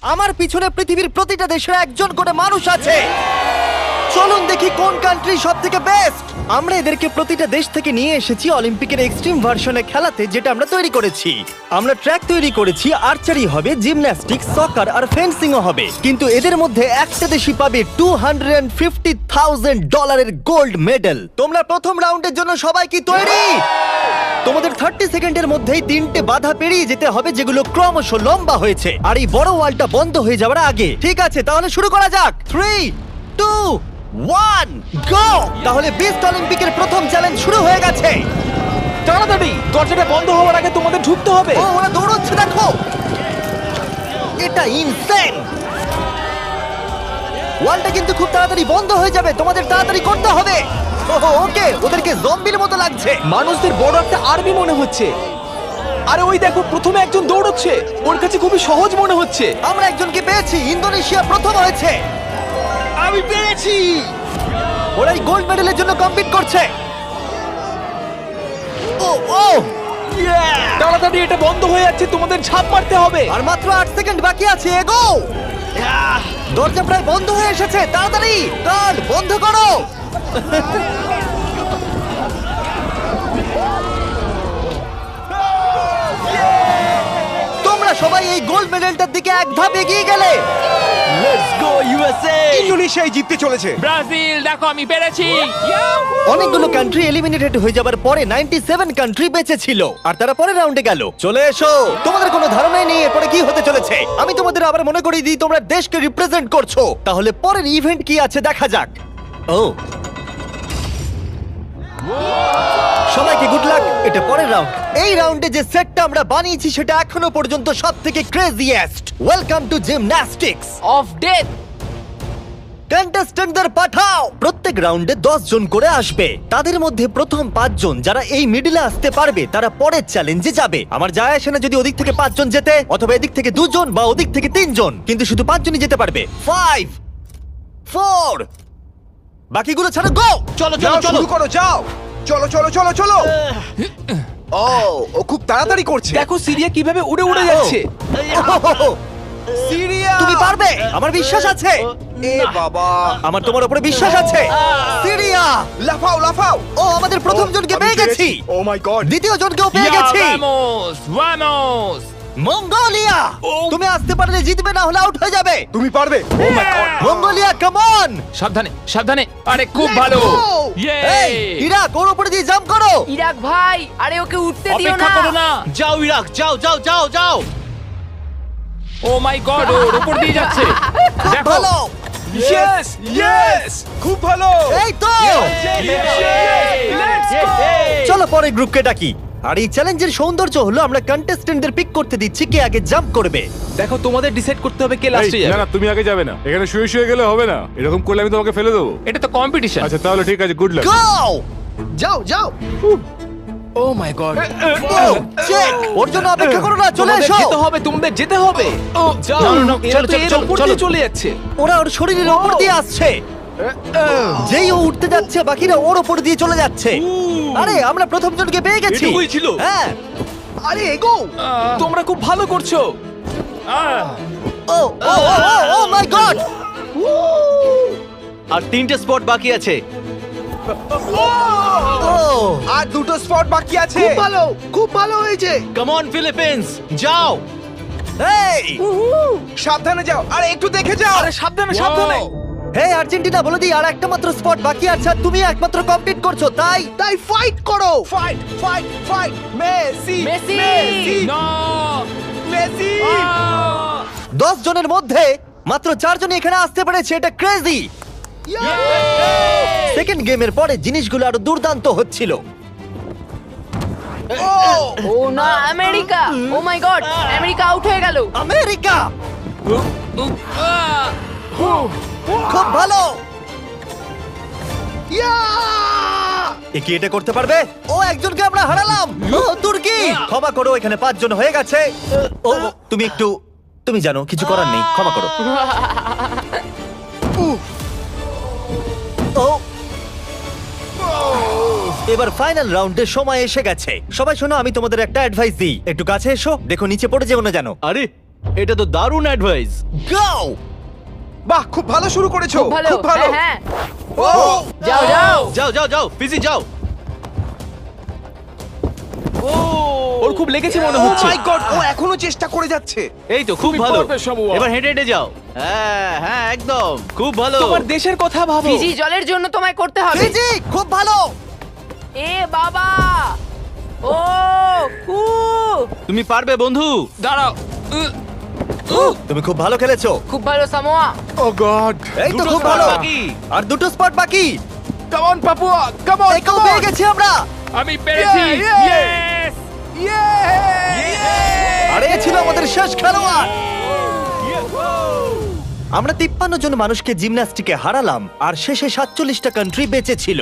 আমার পিছনে পৃথিবীর প্রতিটা দেশের একজন করে মানুষ আছে। চলুন দেখি কোন কান্ট্রি সব থেকে বেস্ট। আমরা এদেরকে প্রতিটা দেশ থেকে নিয়ে এসেছি অলিম্পিকের এক্সট্রিম ভার্সনে খেলাতে, যেটা আমরা তৈরি করেছি। আমরা ট্র্যাক তৈরি করেছি, আর্চারি হবে, জিমন্যাস্টিক্স, সকার আর ফেন্সিংও হবে। কিন্তু এদের মধ্যে একটা দেশই পাবে $250,000 গোল্ড মেডেল। তোমরা প্রথম রাউন্ডের জন্য সবাই কি তৈরি? তোমাদের 30 সেকেন্ডের মধ্যেই 3টে বাধা পেরিয়ে যেতে হবে, যেগুলো ক্রমশ লম্বা হয়েছে, আর এই বড় ওয়ালটা বন্ধ হয়ে যাওয়ার আগে। ঠিক আছে, তাহলে শুরু করা যাক। 3, 2, 1, গো! তাহলে বিস্ট অলিম্পিকের প্রথম চ্যালেঞ্জ শুরু হয়ে গেছে। তাড়াতাড়ি দরজাটা বন্ধ হওয়ার আগে তোমাদের ঢুকতে হবে। ও, ওরা দৌড়চ্ছে, দেখো, এটা ইনসেন। ওয়ালটা কিন্তু খুব তাড়াতাড়ি বন্ধ হয়ে যাবে, তোমাদের তাড়াতাড়ি করতে হবে। ওকে, ওদেরকে জম্বির মতো লাগছে। মানুষদের বড় একটা আর্মি মনে হচ্ছে। আরে ওই দেখো, প্রথমে একজন দৌড়চ্ছে, ওর কাছে খুবই সহজ মনে হচ্ছে। আমরা একজনকে পেয়েছি, ইন্দোনেশিয়া প্রথম হয়েছে। আমি পেরেছি। ওরা এই গোল্ড মেডেলের জন্য কম্পিট করছে। ও ও, তাড়াতাড়ি, এটা বন্ধ হয়ে যাচ্ছে, তোমাদের ঝাঁপ মারতে হবে। আর মাত্র 8 সেকেন্ড বাকি আছে, এগো! দরজা প্রায় বন্ধ হয়ে এসেছে, তাড়াতাড়ি গার্ড বন্ধ করো। তোমরা সবাই এই গোল্ড মেডেলটার দিকে এক ধাপ এগিয়ে গেলে। Let's go USA! ইন্দোনেশিয়াই জিততে চলেছে। ব্রাজিল, দেখো আমি পেরেছি। অনেকগুলো কান্ট্রি এলিমিনেটেড হয়ে যাবার পরে 97 কান্ট্রি বেঁচে ছিল, আর তারা পরের রাউন্ডে গেল। চলে এসো, তোমাদের কোনো ধারণাই নেই এরপরে কি হতে চলেছে। আমি তোমাদের আবার মনে করিয়ে দিই, তোমরা দেশকে রিপ্রেজেন্ট করছো। তাহলে পরের ইভেন্ট কি আছে দেখা যাক। ও, সবাইকে গুড লাক। এটা পরের রাউন্ড। এই রাউন্ডে যে সেটটা আমরা বানিয়েছি সেটা এখনো পর্যন্ত সবথেকে craziest. Welcome to gymnastics. Of death. কন্টেস্ট্যান্টদের পাঠাও। প্রত্যেক রাউন্ডে 10 জন করে আসবে। তাদের মধ্যে প্রথম 5 জন যারা এই মিডলে আসতে পারবে তারা পরের চ্যালেঞ্জে যাবে। আমার যায় আসে না যদি ওদিক থেকে 5 জন যেতে, অথবা এদিক থেকে 2 জন বা ওদিক থেকে 3 জন, কিন্তু শুধু 5 জনই যেতে পারবে। 5, 4, বাকিগুলো ছাড়ো, গো! চলো যাও, শুরু করো, যাও। চলো চলো চলো চলো। ও খুব তাড়াতাড়ি করছে। দেখো সিরিয়া কিভাবে উড়ে উড়ে যাচ্ছে। সিরিয়া, তুমি পারবে, আমার বিশ্বাস আছে। এ বাবা, আমার তোমার উপরে বিশ্বাস আছে। সিরিয়া, লাফাও লাফাও। ও, আমাদের প্রথম জনকে পেয়ে গেছি। ও মাই গড। দ্বিতীয় জনকেও পেয়ে গেছি। Vamos, vamos. মঙ্গোলিয়া, তুমি আসতে পারলে জিতবে, না হলে আউট হয়ে যাবে। তুমি পারবে। Oh my God. Mongolia, come on! সাবধানে, সাবধানে। আরে খুব ভালো। ইয়ে। এই, ইরাক, ওর উপরে দিয়ে জাম্প করো। ইরাক ভাই, আরে ওকে উঠতে দিও অপেক্ষা না। করো না। যাও ইরাক, যাও যাও যাও যাও। ও মাই গড, ওর উপর দিয়ে যাচ্ছে। খুব দেখো। ভালো। ইয়েস ইয়েস, খুব ভালো। এই তো, Let's go! চলো পরের গ্রুপকে ডাকি। আর এই চ্যালেঞ্জের সৌন্দর্য হলো আমরা কন্টেস্ট্যান্টদের পিক করতে দিচ্ছি কে আগে জাম্প করবে। দেখো তোমাদের ডিসাইড করতে হবে কে এই, লাস্টে না যাবে। না, তুমি আগে যাবে না, এখানে শুয়ে শুয়ে গেলে হবে না। এরকম করলে আমি তোমাকে ফেলে দেবো। এটা তো কম্পিটিশন। আচ্ছা তাহলে ঠিক আছে, গুড লাক। গো! যাও যাও। ও মাই গড, চেক, ওর জন্য অপেক্ষা করো না, চলে তোমাদের এসো। যেতে হবে, তোমাদের যেতে হবে। যাও, No, no, no, এরা চলো, তো চলো, এর চলো, উপর চলো। দিয়ে চলে যাচ্ছে। ওরা ওর শরীরের ওপর দিয়ে আসছে। যেই ও উঠতে যাচ্ছে বাকিরা ওর ওপর দিয়ে চলে যাচ্ছে। আরে আমরা প্রথম জনকে পেয়ে গেছি। এটুকুই ছিল? হ্যাঁ। আরে এগো। তোমরা খুব ভালো করছো। ও ও ও মাই গড! আর 3টে স্পট বাকি আছে। ও, আর দুটো স্পট বাকি আছে। খুব ভালো হয়েছে। কাম অন ফিলিপিন্স, যাও। এই, সাবধানে যাও, আরে একটু দেখে যাও। আরে সাবধানে সাবধানে। হে আর্জেন্টিনা, বলে দিই আর একটা মাত্র স্পট বাকি আছে, আর তুমি একমাত্র কমপ্লিট করছো, তাই তাই ফাইট করো। Fight fight fight. Messi Messi. No. Messi. 10 জনের মধ্যে মাত্র 4 জনই এখানে আসতে পেরেছে। এটা ক্রেজি। সেকেন্ড গেমের পরে জিনিসগুলো আরো দুর্দান্ত হচ্ছিল। ও না, America. O my god, America out হয়ে গেল। আমেরিকা, খুব ভালো। এ কি এটা করতে পারবে? ও, একজনকে আমরা হারালাম। ও, তুর্কি, ক্ষমা করো, এখানে 5 জন হয়ে গেছে। ও, তুমি একটু, তুমি জানো কিছু করার নেই, ক্ষমা করো। ও, এবার ফাইনাল রাউন্ডের সময় এসে গেছে। সবাই শোনো, আমি তোমাদের একটা অ্যাডভাইস দিই, একটু কাছে এসো, দেখো নিচে পড়ে যেও না যেন। আরে এটা তো দারুণ অ্যাডভাইস। গাও! বাহ, খুব ভালো শুরু করেছো। খুব ভালো, খুব ভালো। হ্যাঁ, ও যাও যাও। যাও যাও যাও ফিজি যাও। ওর খুব লেগেছে মনে ও হচ্ছে। মাই গড, ও এখনো চেষ্টা করে যাচ্ছে। এই তো খুব ভালো। পারবে, সামুয়া। এবার হেঁটে হেঁটে যাও। হ্যাঁ হ্যাঁ একদম খুব ভালো। তোমার দেশের কথা ভাবো। ফিজি জলের জন্য তোমায় করতে হবে। ফিজি, খুব ভালো! এ বাবা, ও উ তুমি পারবে বন্ধু। দাঁড়াও। তুমি খুব ভালো খেলেছো। খুব ভালো সামোয়া। ও গড এই তো দুটো খুব spot ভালো। বাকি। আর দুটো স্পট বাকি। Come on Papua, come on. একেও পেয়ে গেছি আমরা। আমি পেরেছি। Yeah, Yes! আর এ ছিল আমাদের শেষ খেলোয়াড়। আমরা 53 জন মানুষকে জিমন্যাস্টিকে হারালাম আর শেষে 47টা কান্ট্রি বেঁচে ছিল।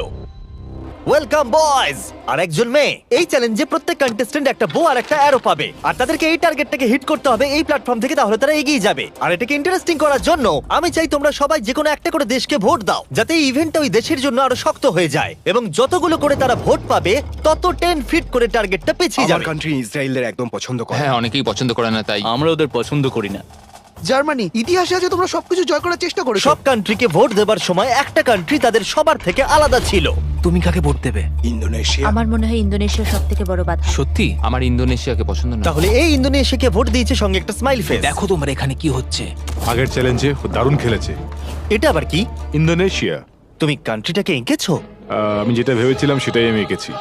Welcome boys. আর একজন মেয়ে। এই চ্যালেঞ্জে প্রত্যেক কন্টেস্ট্যান্ট একটা বো আর একটা অ্যারো পাবে আর তাদেরকে এই টার্গেটটাকে হিট করতে হবে এই প্ল্যাটফর্ম থেকে, তাহলে তারা এগিয়ে যাবে। আর এটাকে ইন্টারেস্টিং করার জন্য আমি চাই তোমরা সবাই যে কোনো একটা করে দেশকে ভোট দাও, যাতে এই ইভেন্টটা ওই দেশের জন্য আরো শক্ত হয়ে যায়। এবং যতগুলো করে তারা ভোট পাবে তত 10 ফিট করে টার্গেটটা পিছিয়ে আমার যাবে। কান্ট্রি ইসরায়েলের একদম পছন্দ করে। হ্যাঁ, অনেকেই পছন্দ করে না তাই। আমরা ওদের পছন্দ করি না। জার্মানি, ইতিহাসে আছে তোমরা সবকিছু জয় করার চেষ্টা করেছো। সব কান্ট্রিকে ভোট দেবার সময় একটা কান্ট্রি তাদের সবার থেকে আলাদা ছিল। তুমি কাকে ভোট দেবে? ইন্দোনেশিয়া। আমার মনে হয় ইন্দোনেশিয়া সব থেকে বড় বাধা। সত্যি? আমার ইন্দোনেশিয়াকে পছন্দ না। তাহলে এই ইন্দোনেশিয়াকে ভোট দিয়েছে সঙ্গে একটা স্মাইল ফেস। দেখো তোমার এখানে কি হচ্ছে। আগের চ্যালেঞ্জে দারুণ খেলেছে এটা আবার কি? ইন্দোনেশিয়া। তুমি কান্ট্রিটাকে এঁকেছো? আমি যেটা ভেবেছিলাম সেটাই আমি এঁকেছি।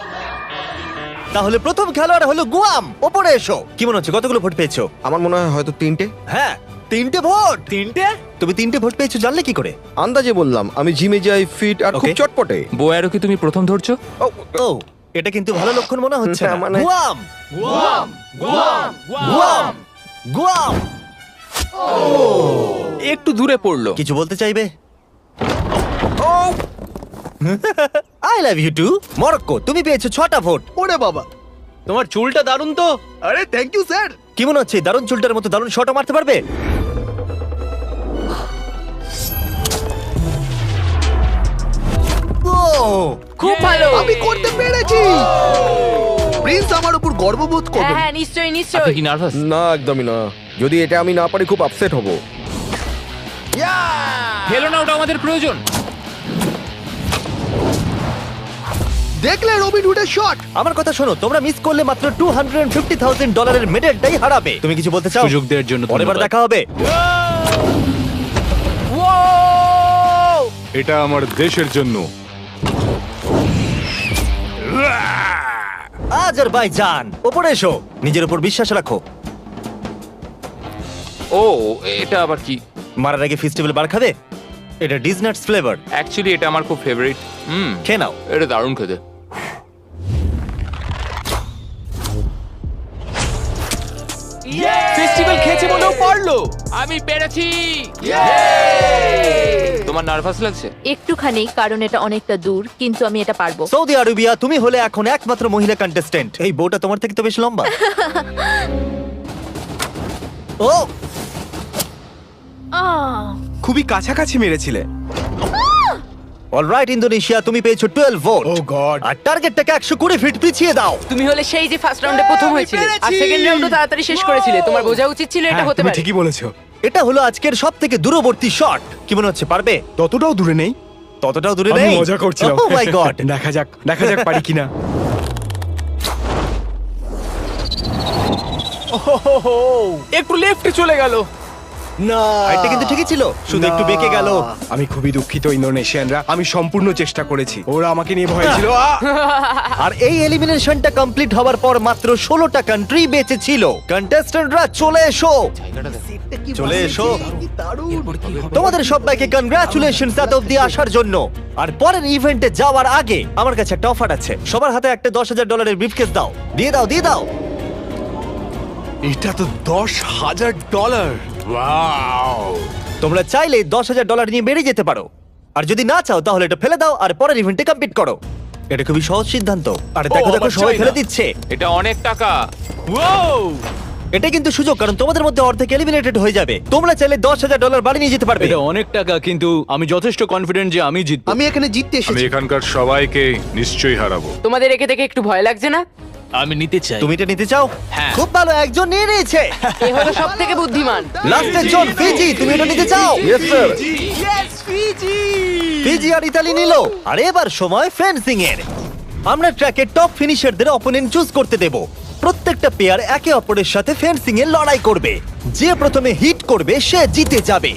তাহলে প্রথম খেলোয়াড় হলো গুয়াম। ওপরে এসো। কি মনে হচ্ছে কতগুলো ভোট পেয়েছো? আমার মনে হয় হয়তো 3টে। হ্যাঁ, 3টে ভোট। 3টে? তুমি 3টে ভোট পেয়েছো জানলে কি করে? আন্দাজে বললাম, আমি জিমে যাই, ফিট আর খুব Okay. চটপটে। বোয়ারও কি তুমি প্রথম ধরছো? ও, এটা কিন্তু ভালো লক্ষণ মনে হচ্ছে না। না, মানে- গুয়াম, গুয়াম, গুয়াম। একটু দূরে পড়লো। কিছু বলতে চাইবে? I love you too. Morocco, তুমি পেয়েছো 6টা ভোট। ওরে বাবা, তোমার চুলটা দারুণ তো। আরে থ্যাংক ইউ স্যার। কি মনে হচ্ছে দারুণ চুলটার মতো দারুণ শটও মারতে পারবে? ও, খুব ভালো। আমি করতে পেরেছি। প্রিন্স আমার উপর গর্ববোধ হ্যাঁ করবে। হ্যাঁ নিশ্চয়ই আপনি নিশ্চয়ই। কি নার্ভাস? না, একদমই না। যদি এটা আমি না পারি খুব আপসেট হব। ফেলো না, ওটা আমাদের প্রয়োজন। দেখলে রবিন হুডের শট। আমার কথা শোনো, তোমরা মিস করলে মাত্র $250,000 মেডেলটাই হারাবে। তুমি কিছু বলতে চাও? সুযোগ দেওয়ার জন্য পরের বার ধন্যবাদ। দেখা হবে। এটা আমার দেশের জন্য। আজারবাইজান, ওপরে এসো। নিজের উপর বিশ্বাস রাখো। ও, এটা আবার কি? মারার আগে ফেস্টিভ্যাল বার খাবে? এটা ডিজনাটস ফ্লেভার। অ্যাকচুয়ালি এটা আমার খুব ফেভারিট। খেয়ে নাও। এটা দারুণ খেতে। ফেস্টিভ্যাল খেয়েছে বলেও পারলো। আমি পেরেছি। তোমার নার্ভাস লাগছে? একটুখানি, কারণ এটা অনেকটা দূর, কিন্তু আমি এটা পারবো। সৌদি আরবিয়া, তুমি হলে এখন একমাত্র মহিলা কন্টেস্টেন্ট। এই বউটা তোমার থেকে তো বেশ লম্বা। ও, খুবই কাছাকাছি মেরেছিলে। অলরাইট ইন্দোনেশিয়া, তুমি পেয়েছো 12 ভোট। ও গড। আর টার্গেটটাকে 120 ফিট পিছিয়ে দাও। তুমি হলে সেই যে ফার্স্ট রাউন্ডে প্রথম হয়েছিলে আর সেকেন্ড রাউন্ডে তাড়াতাড়ি শেষ করেছিলে। তোমার বোঝা উচিত ছিল এটা হতে তুমি পারে। ঠিকই বলেছো। এটা হলো আজকের সব থেকে দূরবর্তী শট। কি মনে হচ্ছে পারবে? ততটাও দূরে নেই। ততটাও দূরে আমি নেই। মজা করছিলাম। ও মাই গড। দেখা যাক পারি কিনা। একটু লেফটে চলে গেল। না, এটা কিন্তু ঠিকই ছিল, শুধু একটু বেঁকে গেল। আমি খুবই দুঃখিত ইন্দোনেশিয়ানরা, আমি সম্পূর্ণ চেষ্টা করেছি। ওরা আমাকে নিয়ে ভয় ছিল। আর এই এলিমিনেশনটা কমপ্লিট হওয়ার পর মাত্র 16টা কান্ট্রি বেঁচে ছিল। কন্টেস্ট্যান্টরা চলে এসো, জায়গাটা দেখো। চলে এসো। এরপর কি হবে? তোমাদের সবাইকে কনগ্রাচুলেশনস এত অব্দি আসার জন্য। আর পরের ইভেন্টে যাওয়ার আগে আমার কাছে একটা অফার আছে। সবার হাতে একটা $10,000 ব্রিফকেস দাও। দিয়ে দাও, দিয়ে দাও। এটা তো $10,000। তোমরা চাইলে $10,000 নিয়ে বেরিয়ে যেতে পারো। আর যদি না চাও তাহলে এটা ফেলে দাও আর পরের ইভেন্টে কমপ্লিট করো। এটা খুবই সহজ সিদ্ধান্ত। আর দেখো দেখো আমার সবাই চাই ফেলে না। দিচ্ছে। এটা অনেক টাকা। এটা কিন্তু সুযোগ, কারণ তোমাদের মধ্যে অর্ধেক এলিমিনেটেড হয়ে যাবে। তোমরা চাইলে $10,000 বাড়ি নিয়ে যেতে পারবে। এটা অনেক টাকা, কিন্তু আমি যথেষ্ট কনফিডেন্ট যে আমি জিতবো। আমি এখানে জিততে আমি এসেছি। এখানকার সবাইকে নিশ্চয়ই হারাবো। তোমাদের একে দেখে একটু ভয় লাগছে না? আমি নিতে চাই। তুমি এটা নিতে চাও? হ্যাঁ। খুব ভালো, একজন নিয়ে নিয়েছে। এ হলো সব থেকে বুদ্ধিমান। লাস্টের জন ফিজি, তুমি এটা নিতে চাও? ফিজি আর ইতালি নিল। আর এবার সময় ফেন্সিং এর। আমরা ট্র্যাকের টপ ফিনিশারদের অপোনেন্ট চুজ করতে দেব। প্রত্যেকটা পেয়ার একে অপরের সাথে ফেন্সিং এ লড়াই করবে। যে প্রথমে হিট করবে সে জিতে যাবে।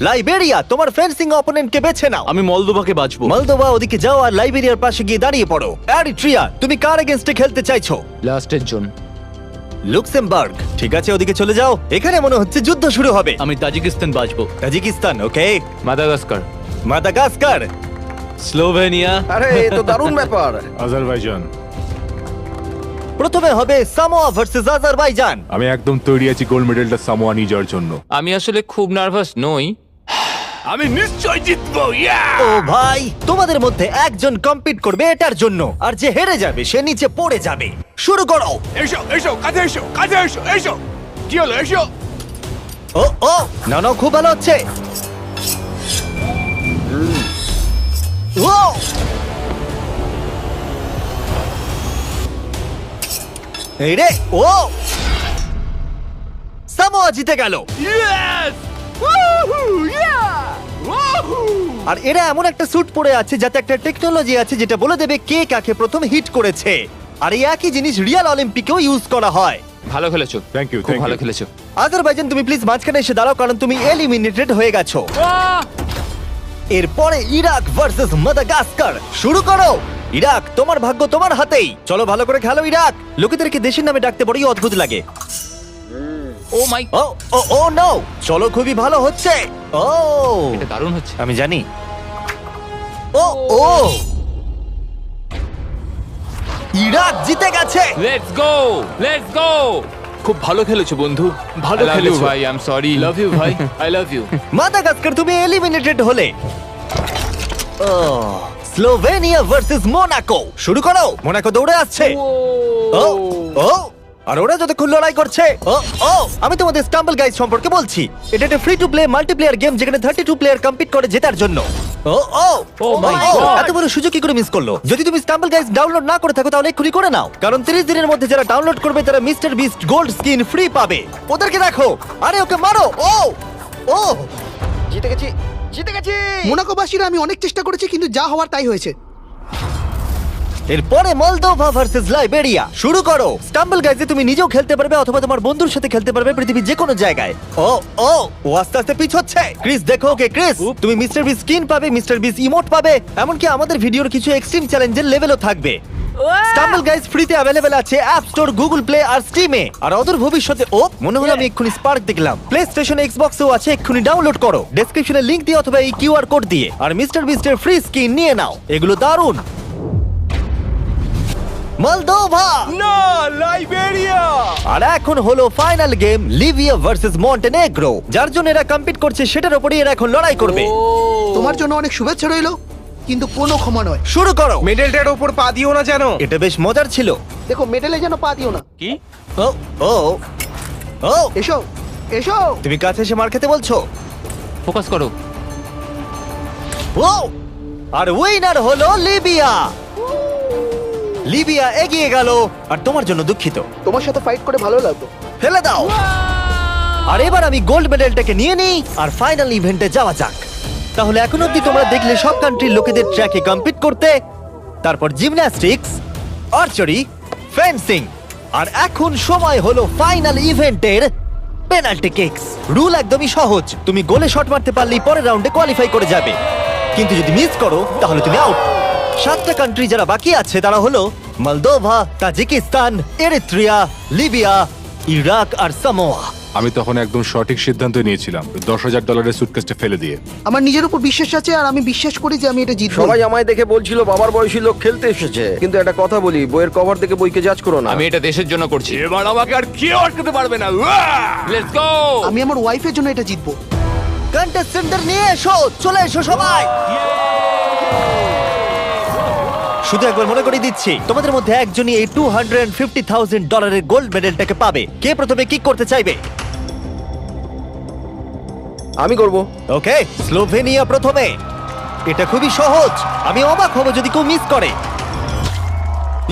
লাইবেরিয়া, তোমার ফেন্সিং অপোনেন্টকে বেছে নাও। আমি মলদোভাকে বাঁচবো। মলদোভা ওদিকে যাও আর লাইবেরিয়ার পাশে গিয়ে দাঁড়িয়ে পড়ো। এরিট্রিয়া, তুমি কার এগেইনস্টে খেলতে চাইছো? লাস্টের জন। লুক্সেমবার্গ, ঠিক আছে ওদিকে চলে যাও। এখানে মনে হচ্ছে যুদ্ধ শুরু হবে। আমি তাজিকিস্তান বাঁচবো। তাজিকিস্তান, ওকে। মাদাগাস্কার। Madagascar, Slovenia. আরে এ তো দারুণ ব্যাপার। আজারবাইজান। প্রথমে হবে সামোয়া ভার্সেস আজারবাইজান। আমি একদম তৈরি আছি গোল্ড মেডেলটা সামোয়া নিয়ে যাওয়ার জন্য। আমি আসলে খুব নার্ভাস নই। আমি নিশ্চয় জিতবো। ও ভাই, তোমাদের মধ্যে একজন কম্পিট করবে এটার জন্য, আর যে হেরে যাবে সে নিচে পড়ে যাবে। শুরু করো। এসো এসো, কাছে এসো, কাছে এসো, এসো। কি হলো, এসো। ও ও, না না, খুব ভালো হচ্ছে। ও, এই রে, ও সামোয়া জিতে গেল। আর এরা এমন একটা স্যুট পরে আছে যাতে একটা টেকনোলজি আছে যেটা বলে দেবে কে কাকে প্রথম হিট করেছে। আর এই একই জিনিস রিয়াল অলিম্পিকেও ইউজ করা হয়। ভালো খেলেছো। Thank you, খুব thank ভালো you. খেলেছো। আজারবাইজান, তুমি প্লিজ মাঝখানে এসে দাঁড়াও, কারণ তুমি এলিমিনেটেড হয়ে গেছো। এরপরে ইরাক ভার্সেস মাদাগাস্কার। শুরু করো। ইরাক, তোমার ভাগ্য তোমার হাতেই। চলো ভালো করে খেলো ইরাক। লোকেদেরকে দেশের নামে ডাকতে বড়ই অদ্ভুত লাগে। ও মাই, ও ও ও নো, চলো খুবই ভালো হচ্ছে। ও, এটা দারুণ হচ্ছে। আমি জানি। ও ও, ইরাক জিতে গেছে। Let's go, let's go. খুব ভালো খেলেছো বন্ধু, ভালো I love you খেলেছো ভাই, I am sorry. Love you ভাই, আই লাভ ইউ। মাদাগাস্কার, তুমি এলিমিনেটেড হলে। ও, স্লোভেনিয়া ভার্সেস মোনাকো। শুরু করো। মোনাকো দৌড়ে আসছে। ও ও, আর ওরা যতক্ষণ লড়াই করছে। ও ও, আমি তোমাদের স্টাম্বল গাইজ সম্পর্কে বলছি। এটা একটা free to play multiplayer game যেখানে 32 প্লেয়ার কম্পিট করে জেতার জন্য। ও ও Oh my God! এত বড় সুযোগ কি করে মিস করলো? যদি তুমি স্টাম্বল গাইজ ডাউনলোড না করে থাকো তাহলে এক্ষুনি করে নাও, কারণ 30 দিনের মধ্যে যারা ডাউনলোড করবে তারা mister beast gold skin free পাবে। ওদেরকে দেখো। আরে ওকে মারো। ও ও, জিতে গেছি, জিতে গেছি। মোনাকোবাসীরা আমি অনেক চেষ্টা করেছি কিন্তু যা হওয়ার তাই হয়েছে। এরপরে মলদোভা ভার্সেস লাইবেরিয়া। শুরু করো। স্টাম্বল গাইজে তুমি নিজেও খেলতে পারবে অথবা তোমার বন্ধুর সাথে খেলতে পারবে পৃথিবীর যে কোনো জায়গায়। ও ও, ও আস্তে আস্তে পিছোচ্ছে। ক্রিস দেখো ওকে। ক্রিস, তুমি মিস্টার বিস স্কিন পাবে, মিস্টার বিস ইমোট পাবে, এমনকি আমাদের ভিডিওর কিছু এক্সট্রিম চ্যালেঞ্জের লেভেলও থাকবে। স্টাম্বল গাইজ ফ্রিতে অ্যাভেলেবেল আছে অ্যাপ স্টোর, গুগল প্লে আর স্টিমে। আর অদূর ভবিষ্যতে, ও মনে হলো আমি এক্ষুনি স্পার্ক দেখলাম, প্লে স্টেশন, এক্সবক্সেও আছে। এক্ষুনি ডাউনলোড করো ডেসক্রিপশনে লিংক দিয়ে অথবা এই কিউআর কোড দিয়ে, আর মিস্টার বিস্টের ফ্রি স্কিন নিয়ে নাও। এগুলো দারুণ। মলদোভা না, লাইবেরিয়া। আর এখন হলো final game, Libya versus Montenegro. যার জন্য এরা কম্পিট করছে সেটার উপরই এরা এখন লড়াই করবে। তোমার জন্য অনেক শুভেচ্ছা রইলো, কিন্তু কোনো ক্ষমা নয়। শুরু করো। মেডেলটার উপর পা দিও না যেন। এটা বেশ মজার ছিল। দেখো, মেডেলে যেন পা দিও না। কি? ও ও ও, এসো এসো। তুমি কাছে এসে মার খেতে বলছো। ফোকাস করো। ও, আর উইনার হলো লিবিয়া। লিবিয়া এগিয়ে গেল। আর তোমার জন্য দুঃখিত। তোমার সাথে ফাইট করে ভালো লাগলো। ফেলে দাও। আর এবার আমি গোল্ড মেডেলটাকে নিয়ে নিই আর ফাইনাল ইভেন্টে যাওয়া যাক। তাহলে এখন অব্দি তোমরা দেখলে সব কান্ট্রির লোকেদের ট্র্যাকে কম্পিট করতে, তারপর জিমন্যাস্টিক্স, আর্চারি, ফেন্সিং, আর এখন সময় হলো ফাইনাল ইভেন্টের পেনাল্টি কিকস। রুল একদমই সহজ, তুমি গোলে শট মারতে পারলেই পরের রাউন্ডে কোয়ালিফাই করে যাবে, কিন্তু যদি মিস করো তাহলে তুমি আউট। 7টা কান্ট্রি যারা বাকি আছে তারা হলো Moldova, Tajikistan, Eritrea, Libya, Iraq আর সামোয়া। আমি তখন একদম সঠিক সিদ্ধান্ত নিয়েছিলাম, $10,000 সুটকেসটা ফেলে দিয়ে। আমার নিজের উপর বিশ্বাস আছে আর আমি বিশ্বাস করি যে আমি এটা জিতবো। সবাই আমায় দেখে বলছিল বাবার বয়সী লোক খেলতে এসেছে, কিন্তু একটা কথা বলি, বইয়ের কভার দেখে বইকে জাজ করো না। আমি এটা দেশের জন্য করছি। এবার আমাকে আর কেউ আটকাতে পারবে না। Let's go. আমি আমার ওয়াইফের জন্য এটা জিতবো। কন্টেস্টেন্টদের নিয়ে এসো, চলে এসো সবাই। শুধু একবার মনে করে দিচ্ছি, তোমাদের মধ্যে একজনই এই $250,000 গোল্ড মেডেলটাকে পাবে। কে প্রথমে কিক করতে চাইবে? আমি করব। ওকে, স্লোভেনিয়া প্রথমে। এটা খুবই সহজ, আমি অবাক হব যদি কেউ মিস করে।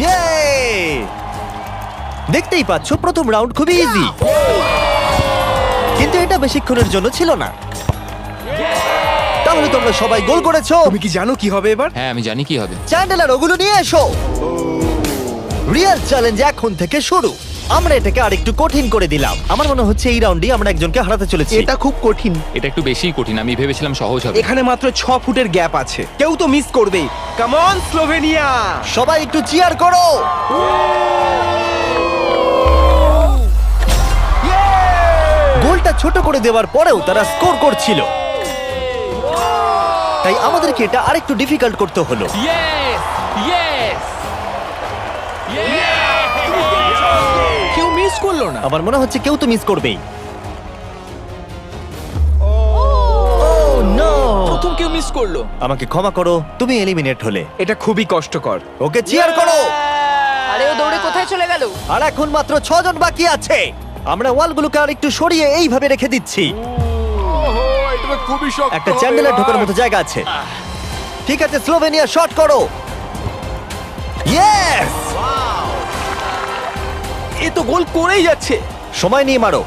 ইয়ে! দেখতেই পাচ্ছ প্রথম রাউন্ড খুবই ইজি, কিন্তু এটা বেশিক্ষণের জন্য ছিল না। তাহলে তোমরা সবাই গোল করেছো। তুমি কি জানো কি হবে এবার? হ্যাঁ আমি জানি কি হবে। চ্যান্ডেলার ওগুলো নিয়ে এসো। রিয়েল চ্যালেঞ্জ এখন থেকে শুরু। আমরা এটাকে আরেকটু কঠিন করে দিলাম। আমার মনে হচ্ছে এই রাউন্ডে আমরা একজনকে হারাতে চলেছি। এটা খুব কঠিন। এটা একটু বেশিই কঠিন, আমি ভেবেছিলাম সহজ হবে। এখানে মাত্র 6 ফুটের গ্যাপ আছে, কেউ তো মিস করবেই। Come on Slovenia! সবাই একটু চিয়ার করো। গোলটা ছোট করে দেওয়ার পরেও তারা স্কোর করছিল, তাই আমাদেরকে এটা আরেকটু ডিফিকাল্ট করতে হলো। ইয়েস ইয়েস কেউ মিস করলো না। আমার মনে হচ্ছে কেউ তো মিস করবেই। প্রথম কেউ মিস করলো। আমাকে ক্ষমা করো, তুমি এলিমিনেট হলে। এটা খুবই কষ্টকর। ওকে চিয়ার করো। আরে ও দৌড়ে কোথায় চলে গেল? আর এখন মাত্র 6 জন বাকি আছে। আমরা ওয়ালগুলোকে আর একটু সরিয়ে এইভাবে রেখে দিচ্ছি। এটা খুবই শক্ত। একটা চ্যান্ডেলার ঢোকার মতো জায়গা আছে। ঠিক আছে, স্লোভেনিয়া শট করো। ইয়েস! এ তো গোল করেই যাচ্ছে। সময় নিয়ে মারো।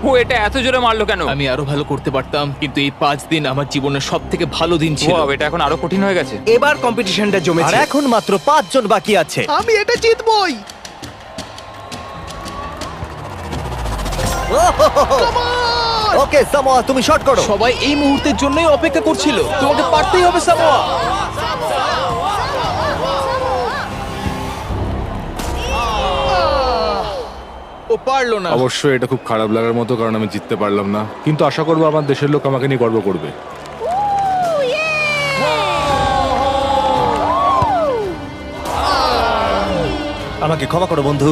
ও এটা এত জোরে মারলো কেন? আমি আরো ভালো করতে পারতাম, কিন্তু এই 5 দিন আমার জীবনের সব থেকে ভালো দিন ছিল। ওয়াও, এটা এখন আরো কঠিন হয়ে গেছে। এবার কম্পিটিশনটা আর জমেছে। এখন মাত্র 5 জন বাকি আছে। আমি এটা জিতবই। ওকে সামোয়া, তুমি শট করো। সবাই এই মুহূর্তের জন্যই অপেক্ষা করছিল। তোমাকে পারতেই হবে সামোয়া। ও পারলো না। অবশ্যই এটা খুব খারাপ লাগার মতো, কারণ আমি জিততে পারলাম না, কিন্তু আশা করবো আমার দেশের লোক আমাকে নিয়ে গর্ব করবে। আমাকে ক্ষমা করো বন্ধু।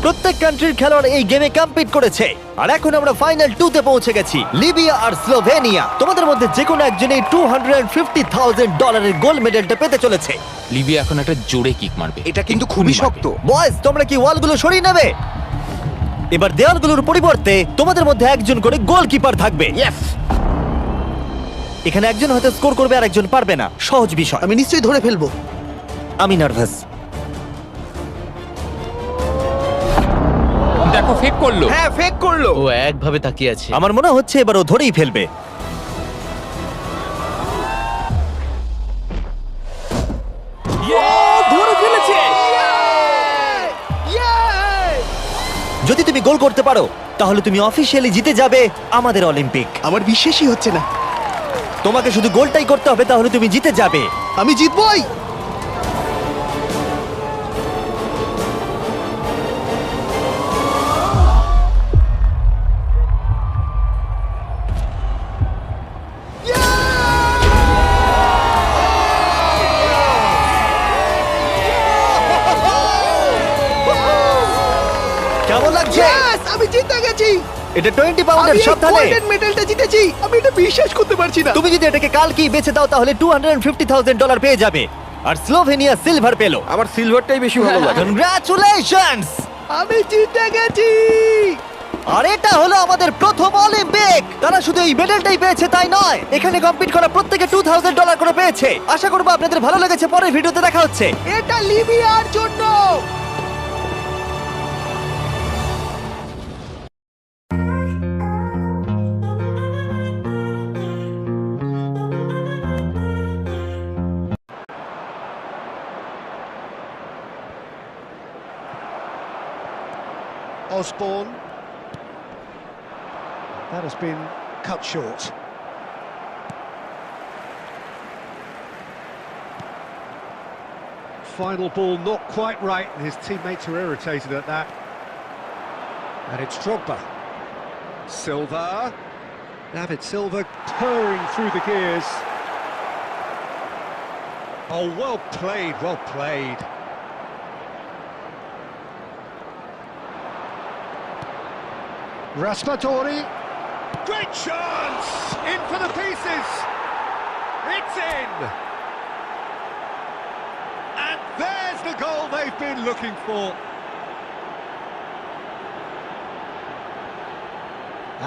প্রত্যেক কান্ট্রির খেলোয়াড় এই গেমে কম্পিট করেছে, আর এখন আমরা ফাইনাল 2 তে পৌঁছে গেছি। লিবিয়া আর স্লোভেনিয়া। তোমাদের মধ্যে যে কোনো একজনই $250,000 গোল্ড মেডেলটা পেতে চলেছে। লিবিয়া এখন একটা জোরে কিক মারবে। এটা কিন্তু খুবই শক্ত। বয়েজ, তোমরা কি ওয়ালগুলো সরিয়ে নেবে? এবার দেওয়ালগুলোর পরিবর্তে তোমাদের মধ্যে একজন করে গোলকিপার থাকবে। এখানে একজন হয়তো স্কোর করবে আর একজন পারবে না। সহজ বিষয়। আমি নিশ্চয়ই ধরে ফেলবো। আমি নার্ভাস। দেখো ফেক করলো। হ্যাঁ, ফেক করলো। ও একভাবে তাকিয়ে আছে। আমার মনে হচ্ছে এবার ও ধরেই ফেলবে। ধরে ফেলেছে। যদি তুমি গোল করতে পারো তাহলে তুমি অফিসিয়ালি জিতে যাবে আমাদের অলিম্পিক। আমার বিশ্বাসই হচ্ছে না। তোমাকে শুধু গোলটাই করতে হবে, তাহলে তুমি জিতে যাবে। আমি জিতবই। কেমন লাগছে? Yes, আমি জিতে গেছি। এটা 20 পাউন্ডের, আমি এই সাবধানে। গোল্ডেন মেডেলটা জিতেছি। আমি এটা বিশ্বাস করতে পারছি না। তুমি যদি এটাকে কালকেই বেচে দাও তাহলে $250,000 পেয়ে যাবে। আর স্লোভেনিয়া সিলভার পেল। আমার সিলভারটাই বেশি ভালো লাগে। কনগ্রাচুলেশনস! আমি জিতে গেছি। আর এটা হলো আমাদের প্রথম অলিম্পিক। তারা শুধু এই মেডেলটাই পেয়েছে তাই নয়, এখানে কম্পিট করা প্রত্যেকে $2,000 করে পেয়েছে। আশা করবো আপনাদের ভালো লেগেছে। পরের ভিডিওতে দেখা হচ্ছে। এটা লিবিয়ার জন্য। Osborne. That has been cut short. Final ball not quite right, and his teammates are irritated at that. And it's Drogba. Silva. David Silva purring through the gears. Oh, well played, well played. Raspadori, great chance! In for the pieces! It's in! And there's the goal they've been looking for.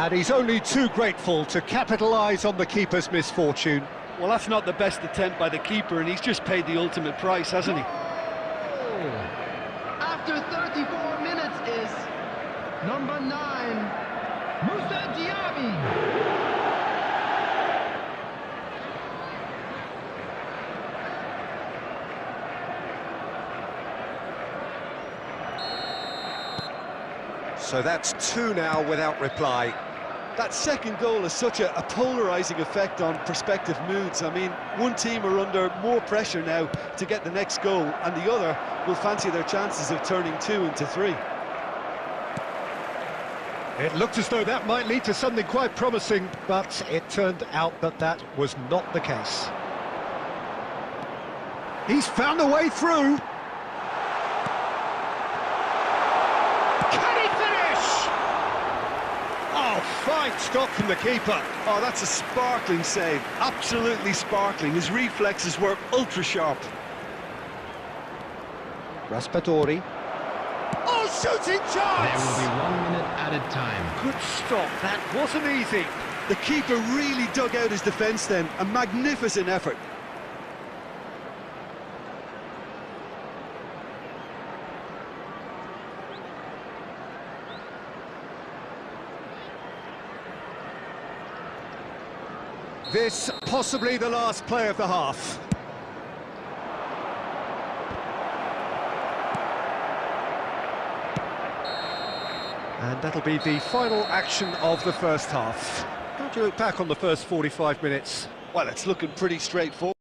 And he's only too grateful to capitalise on the keeper's misfortune. Well, that's not the best attempt by the keeper, and he's just paid the ultimate price, hasn't he? After 34 minutes is number 9, Moussa Diaby. So that's 2 now without reply. That second goal has such a polarising effect on prospective moods. I mean, one team are under more pressure now to get the next goal, and the other will fancy their chances of turning 2 into 3. It looked as though that might lead to something quite promising, but it turned out that that was not the case. He's found a way through. Fine stop from the keeper. Oh, that's a sparkling save. Absolutely sparkling. His reflexes were ultra sharp. Raspadori. Oh, shooting chance! There will be 1 minute added time. Good stop. That wasn't easy. The keeper really dug out his defence then. A magnificent effort. This possibly the last play of the half. And that'll be the final action of the first half. How do you look back on the first 45 minutes? Well, it's looking pretty straightforward.